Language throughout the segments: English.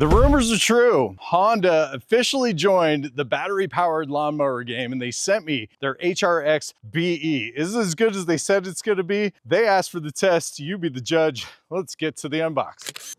The rumors are true. Honda officially joined the battery-powered lawnmower game, and they sent me their HRX-BE. Is it as good as they said it's going to be? They asked for the test. You be the judge. Let's get to the unboxing.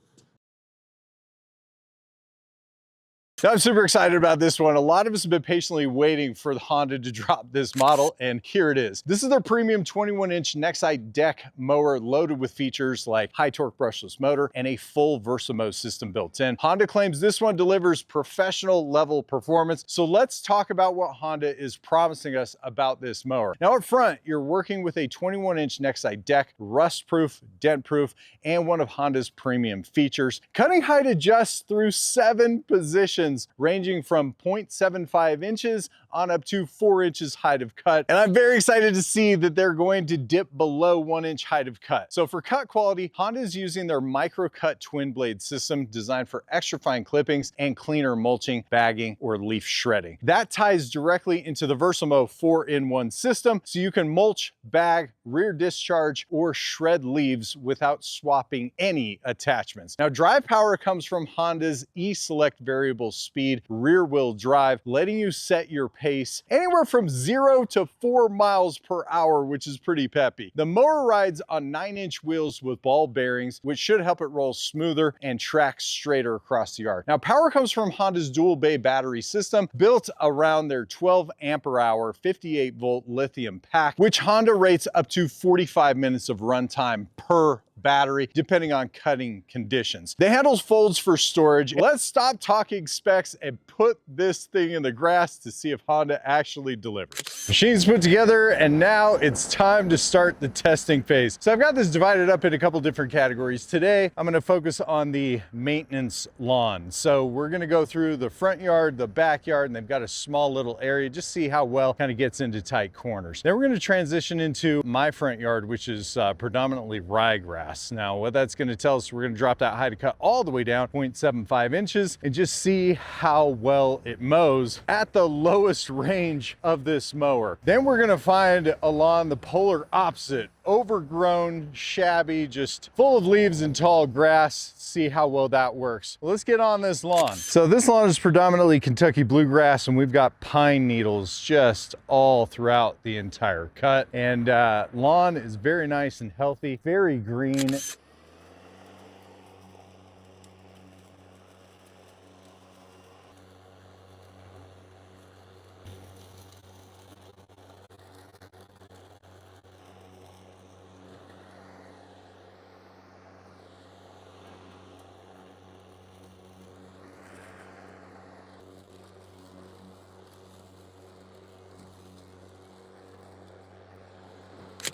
I'm super excited about this one. A lot of us have been patiently waiting for the Honda to drop this model, and here it is. This is their premium 21-inch Nexite deck mower loaded with features like high torque brushless motor and a full Versamo system built in. Honda claims this one delivers professional level performance. So let's talk about what Honda is promising us about this mower. Now up front, you're working with a 21-inch Nexite deck, rust-proof, dent-proof, and one of Honda's premium features. Cutting height adjusts through 7 positions, ranging from 0.75 inches on up to 4 inches height of cut. And I'm very excited to see that they're going to dip below 1 inch height of cut. So for cut quality, Honda is using their micro cut twin blade system designed for extra fine clippings and cleaner mulching, bagging, or leaf shredding. That ties directly into the Versamo 4-in-1 system, so you can mulch, bag, rear discharge, or shred leaves without swapping any attachments. Now, drive power comes from Honda's E-Select variable speed rear wheel drive, letting you set your pace anywhere from 0 to 4 miles per hour, which is pretty peppy. The mower rides on 9-inch wheels with ball bearings, which should help it roll smoother and track straighter across the yard. Now, power comes from Honda's dual bay battery system built around their 12 ampere hour 58 volt lithium pack, which Honda rates up to 45 minutes of runtime per battery, depending on cutting conditions. They handle folds for storage. Let's stop talking specs and put this thing in the grass to see if Honda actually delivers. Machine's put together, and now it's time to start the testing phase. So I've got this divided up in a couple different categories. Today, I'm gonna focus on the maintenance lawn. So we're gonna go through the front yard, the backyard, and they've got a small little area, just see how well kind of gets into tight corners. Then we're gonna transition into my front yard, which is predominantly ryegrass. Now, what that's going to tell us, we're going to drop that height of cut all the way down 0.75 inches and just see how well it mows at the lowest range of this mower. Then we're going to find a lawn the polar opposite, overgrown, shabby, just full of leaves and tall grass, see how well that works. Well, let's get on this lawn. So this lawn is predominantly Kentucky bluegrass, and we've got pine needles just all throughout the entire cut. And lawn is very nice and healthy, very green.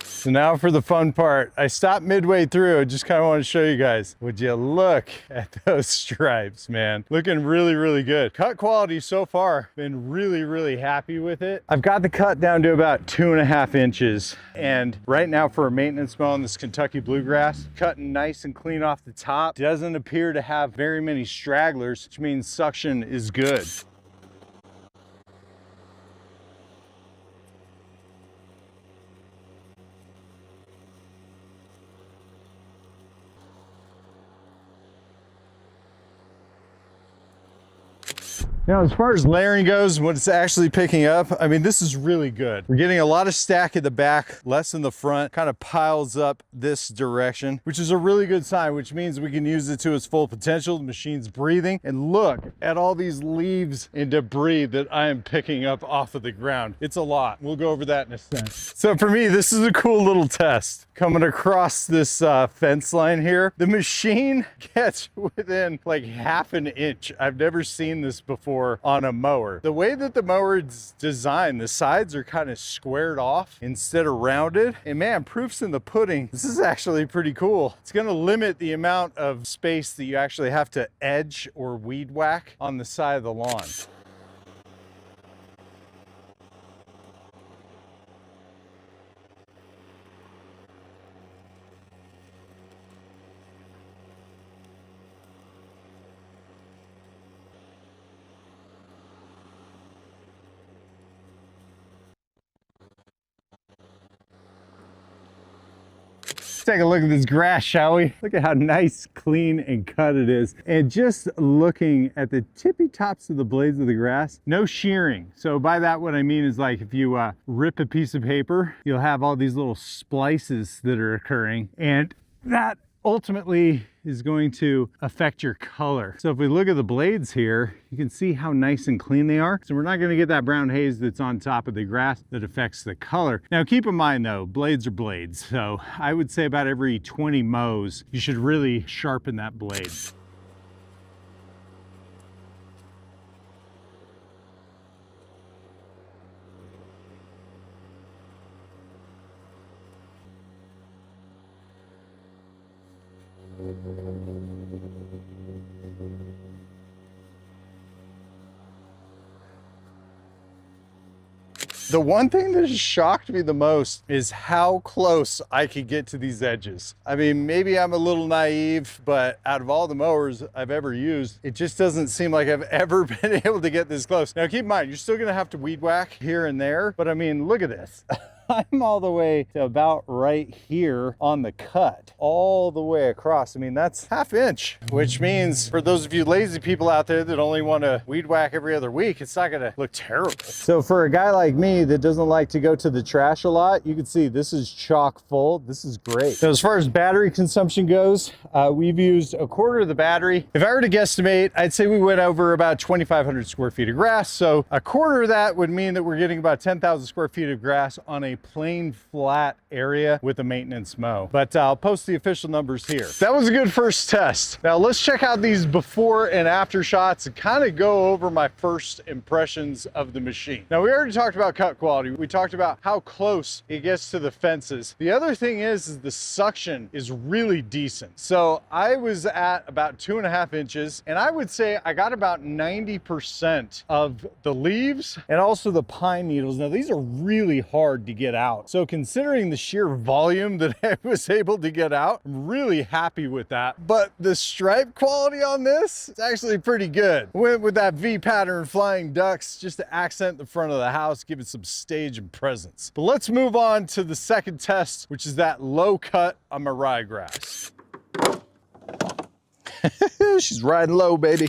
So now for the fun part. I stopped midway through. I just kind of want to show you guys. Would you look at those stripes, man? Looking really, really good. Cut quality so far, been really, really happy with it. I've got the cut down to about 2.5 inches. And right now for a maintenance mow on this Kentucky bluegrass, cutting nice and clean off the top. Doesn't appear to have very many stragglers, which means suction is good. Now, as far as layering goes, what it's actually picking up, I mean, this is really good. We're getting a lot of stack at the back, less in the front, kind of piles up this direction, which is a really good sign, which means we can use it to its full potential. The machine's breathing, and look at all these leaves and debris that I am picking up off of the ground. It's a lot. We'll go over that in a second. So for me, this is a cool little test. Coming across this fence line here, the machine gets within like 1/2 inch. I've never seen this before on a mower. The way that the mower is designed, the sides are kind of squared off instead of rounded. And man, proof's in the pudding. This is actually pretty cool. It's going to limit the amount of space that you actually have to edge or weed whack on the side of the lawn. take a look at this grass, shall we? Look at how nice, clean, and cut it is. And just looking at the tippy tops of the blades of the grass, no shearing. So by that, what I mean is like if you rip a piece of paper, you'll have all these little splices that are occurring. And that ultimately is going to affect your color. So if we look at the blades here, you can see how nice and clean they are. So we're not going to get that brown haze that's on top of the grass that affects the color. Now keep in mind though, blades are blades. So I would say about every 20 mows, you should really sharpen that blade. The one thing that has shocked me the most is how close I could get to these edges. I mean, maybe I'm a little naive, but out of all the mowers I've ever used, it just doesn't seem like I've ever been able to get this close. Now keep in mind, you're still gonna have to weed whack here and there, but I mean, look at this. I'm all the way to about right here on the cut, all the way across. I mean, that's ½ inch, which means for those of you lazy people out there that only want to weed whack every other week, it's not gonna look terrible. So for a guy like me that doesn't like to go to the trash a lot, you can see this is chock full. This is great. So as far as battery consumption goes, we've used 1/4 of the battery. If I were to guesstimate, I'd say we went over about 2,500 square feet of grass. So 1/4 of that would mean that we're getting about 10,000 square feet of grass on a plain flat area with a maintenance mow. But I'll post the official numbers here. That was a good first test. Now let's check out these before and after shots and kind of go over my first impressions of the machine. Now we already talked about cut quality. We talked about how close it gets to the fences. The other thing is the suction is really decent. So I was at about 2.5 inches, and I would say I got about 90% of the leaves and also the pine needles. Now these are really hard to get out. So considering the sheer volume that I was able to get out, I'm really happy with that. But the stripe quality on this is actually pretty good. Went with that V pattern flying ducks just to accent the front of the house, give it some stage and presence. But let's move on to the second test, which is that low cut on my ryegrass. She's riding low, baby.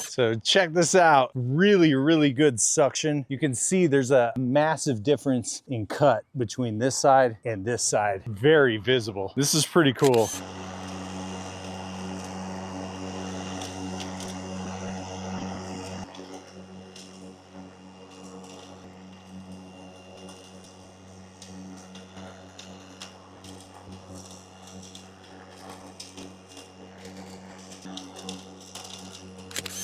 So check this out, really, really good suction. You can see there's a massive difference in cut between this side and this side. Very visible. This is pretty cool.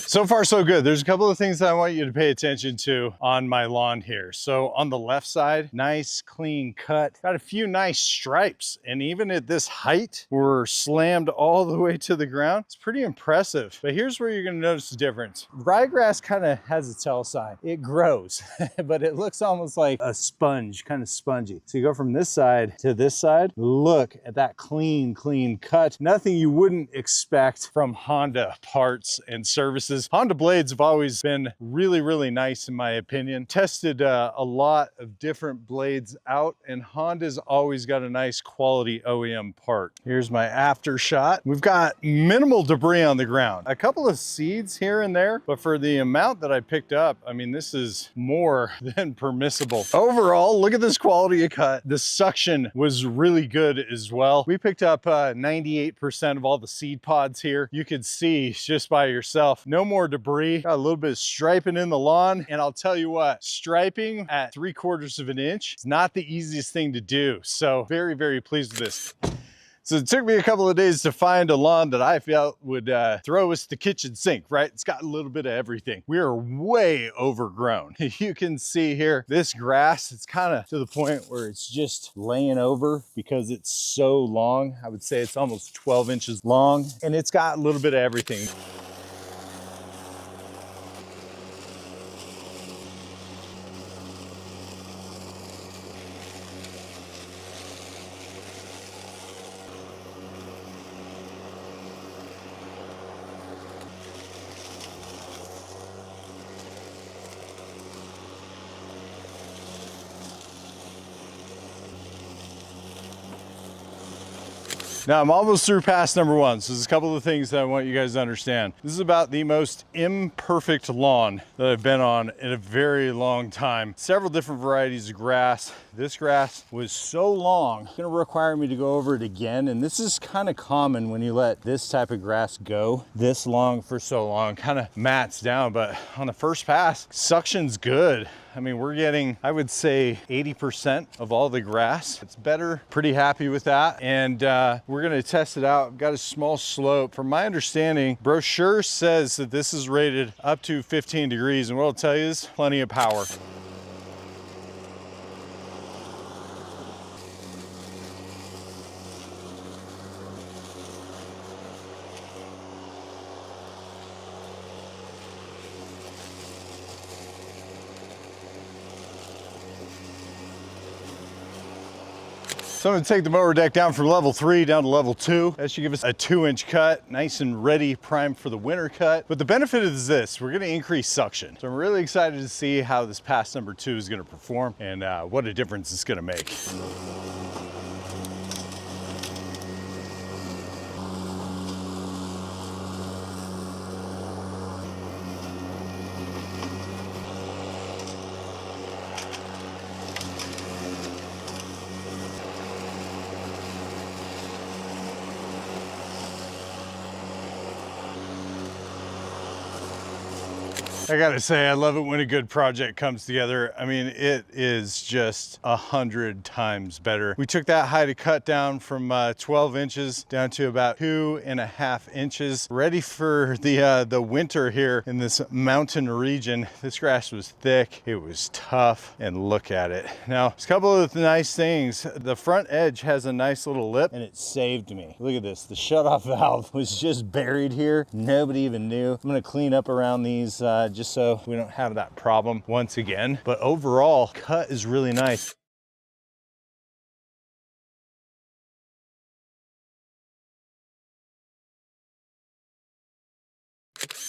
So far, so good. There's a couple of things that I want you to pay attention to on my lawn here. So on the left side, nice clean cut. Got a few nice stripes. And even at this height, we're slammed all the way to the ground. It's pretty impressive. But here's where you're gonna notice the difference. Ryegrass kind of has a tell sign. It grows, but it looks almost like a sponge, kind of spongy. So you go from this side to this side, look at that clean, clean cut. Nothing you wouldn't expect from Honda parts and services. Honda blades have always been really, really nice in my opinion. Tested a lot of different blades out, and Honda's always got a nice quality OEM part. Here's my after shot. We've got minimal debris on the ground. A couple of seeds here and there, but for the amount that I picked up, I mean, this is more than permissible. Overall, look at this quality of cut. The suction was really good as well. We picked up 98% of all the seed pods here. You could see just by yourself, no more debris. Got a little bit of striping in the lawn, and I'll tell you what, striping at 3/4 of an inch is not the easiest thing to do. So very, very pleased with this. So it took me a couple of days to find a lawn that I felt would throw us the kitchen sink, right? It's got a little bit of everything. We are way overgrown. You can see here, this grass, it's kind of to the point where it's just laying over because it's so long. I would say it's almost 12 inches long, and it's got a little bit of everything. Now I'm almost through pass number one, so there's a couple of things that I want you guys to understand. This is about the most imperfect lawn that I've been on in a very long time. Several different varieties of grass. This grass was so long, it's gonna require me to go over it again, and this is kind of common when you let this type of grass go this long for so long, kind of mats down. But on the first pass, suction's good. I mean, we're getting, I would say, 80% of all the grass. It's better, pretty happy with that. And we're gonna test it out. Got a small slope. From my understanding, brochure says that this is rated up to 15 degrees. And what I'll tell you is plenty of power. So I'm gonna take the mower deck down from level 3 down to level 2. That should give us a 2-inch cut, nice and ready, primed for the winter cut. But the benefit is this, we're gonna increase suction. So I'm really excited to see how this pass number 2 is gonna perform and what a difference it's gonna make. I gotta say, I love it when a good project comes together. I mean, it is just 100 times better. We took that height of cut down from 12 inches down to about 2.5 inches. Ready for the winter here in this mountain region. This grass was thick, it was tough, and look at it. Now, there's a couple of nice things. The front edge has a nice little lip, and it saved me. Look at this, the shutoff valve was just buried here. Nobody even knew. I'm gonna clean up around these just so we don't have that problem once again. But overall, cut is really nice.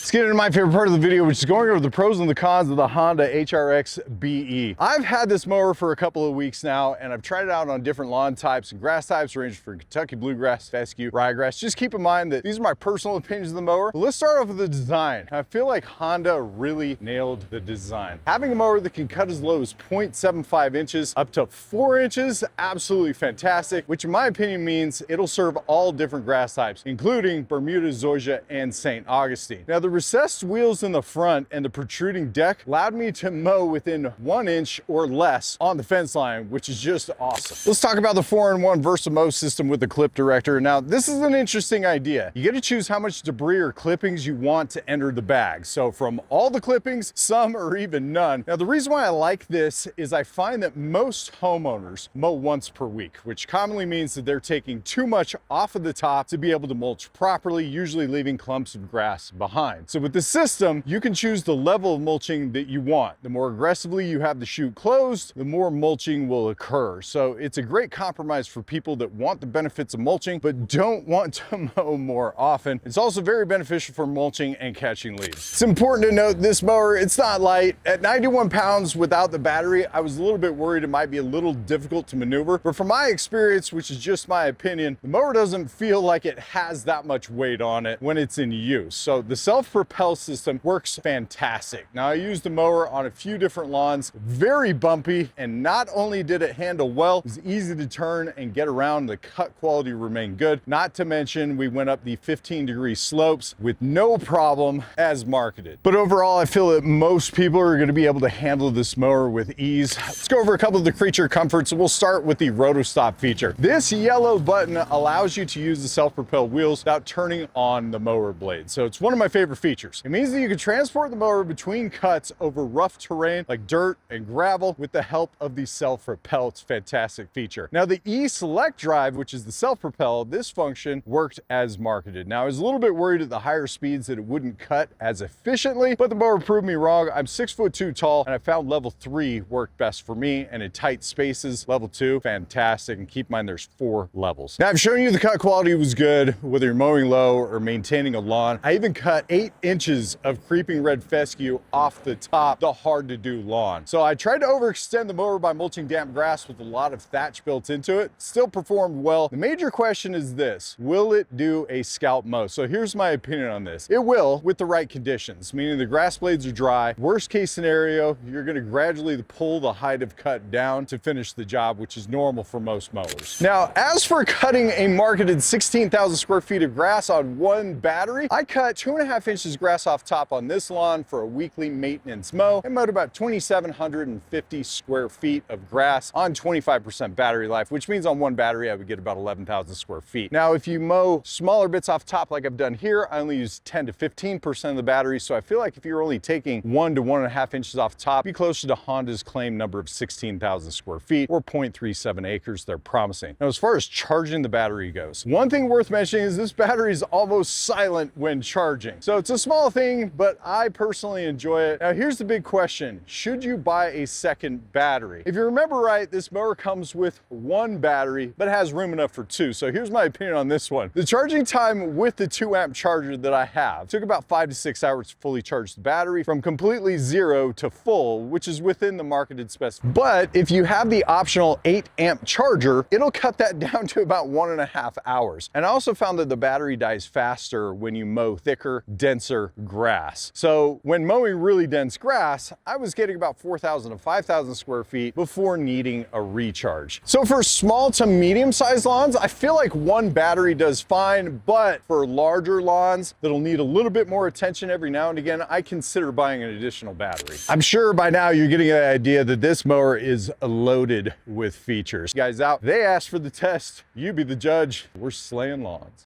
Let's get into my favorite part of the video, which is going over the pros and the cons of the Honda HRX-BE. I've had this mower for a couple of weeks now, and I've tried it out on different lawn types and grass types, ranging from Kentucky bluegrass, fescue, ryegrass. Just keep in mind that these are my personal opinions of the mower. But let's start off with the design. I feel like Honda really nailed the design. Having a mower that can cut as low as 0.75 inches up to 4 inches, absolutely fantastic, which in my opinion means it'll serve all different grass types, including Bermuda, Zoysia, and St. Augustine. Now, the recessed wheels in the front and the protruding deck allowed me to mow within 1 inch or less on the fence line, which is just awesome. Let's talk about the 4-in-1 Versamo system with the clip director. Now, this is an interesting idea. You get to choose how much debris or clippings you want to enter the bag. So from all the clippings, some or even none. Now, the reason why I like this is I find that most homeowners mow once per week, which commonly means that they're taking too much off of the top to be able to mulch properly, usually leaving clumps of grass behind. So with the system, you can choose the level of mulching that you want. The more aggressively you have the chute closed, the more mulching will occur. So it's a great compromise for people that want the benefits of mulching, but don't want to mow more often. It's also very beneficial for mulching and catching leaves. It's important to note this mower, it's not light. At 91 pounds without the battery, I was a little bit worried it might be a little difficult to maneuver, but from my experience, which is just my opinion, the mower doesn't feel like it has that much weight on it when it's in use. So the self-propel system works fantastic. Now, I used the mower on a few different lawns, very bumpy, and not only did it handle well, it was easy to turn and get around. The cut quality remained good. Not to mention, we went up the 15-degree slopes with no problem as marketed. But overall, I feel that most people are going to be able to handle this mower with ease. Let's go over a couple of the creature comforts. We'll start with the roto-stop feature. This yellow button allows you to use the self-propelled wheels without turning on the mower blade. So it's one of my favorite features. It means that you can transport the mower between cuts over rough terrain like dirt and gravel with the help of the self-propel. It's a fantastic feature. Now, the E-Select drive, which is the self-propel, this function worked as marketed. Now, I was a little bit worried at the higher speeds that it wouldn't cut as efficiently, but the mower proved me wrong. I'm 6'2" tall, and I found level 3 worked best for me, and in tight spaces, level 2, fantastic. And keep in mind, there's 4 levels. Now, I've shown you the cut quality was good, whether you're mowing low or maintaining a lawn. I even cut 8 inches of creeping red fescue off the top, the hard to do lawn. So I tried to overextend the mower by mulching damp grass with a lot of thatch built into it. Still performed well. The major question is this: will it do a scalp mow? So here's my opinion on this. It will, with the right conditions, meaning the grass blades are dry. Worst case scenario, you're gonna gradually pull the height of cut down to finish the job, which is normal for most mowers. Now, as for cutting a marketed 16,000 square feet of grass on one battery, I cut 2.5 inches grass off top on this lawn for a weekly maintenance mow and mowed about 2,750 square feet of grass on 25% battery life, which means on one battery I would get about 11,000 square feet. Now, if you mow smaller bits off top like I've done here, I only use 10 to 15% of the battery, so I feel like if you're only taking 1 to 1.5 inches off top, be closer to Honda's claimed number of 16,000 square feet or 0.37 acres they're promising. Now, as far as charging the battery goes, one thing worth mentioning is this battery is almost silent when charging. So it's a small thing, but I personally enjoy it. Now, here's the big question: should you buy a second battery? If you remember right, this mower comes with one battery, but has room enough for two. So here's my opinion on this one. The charging time with the 2-amp charger that I have took about 5 to 6 hours to fully charge the battery from completely zero to full, which is within the marketed specification. But if you have the optional 8-amp charger, it'll cut that down to about 1.5 hours. And I also found that the battery dies faster when you mow thicker, denser grass. So when mowing really dense grass, I was getting about 4,000 to 5,000 square feet before needing a recharge. So for small to medium-sized lawns, I feel like one battery does fine, but for larger lawns that'll need a little bit more attention every now and again, I consider buying an additional battery. I'm sure by now you're getting the idea that this mower is loaded with features. Guys out, they asked for the test. You be the judge. We're slaying lawns.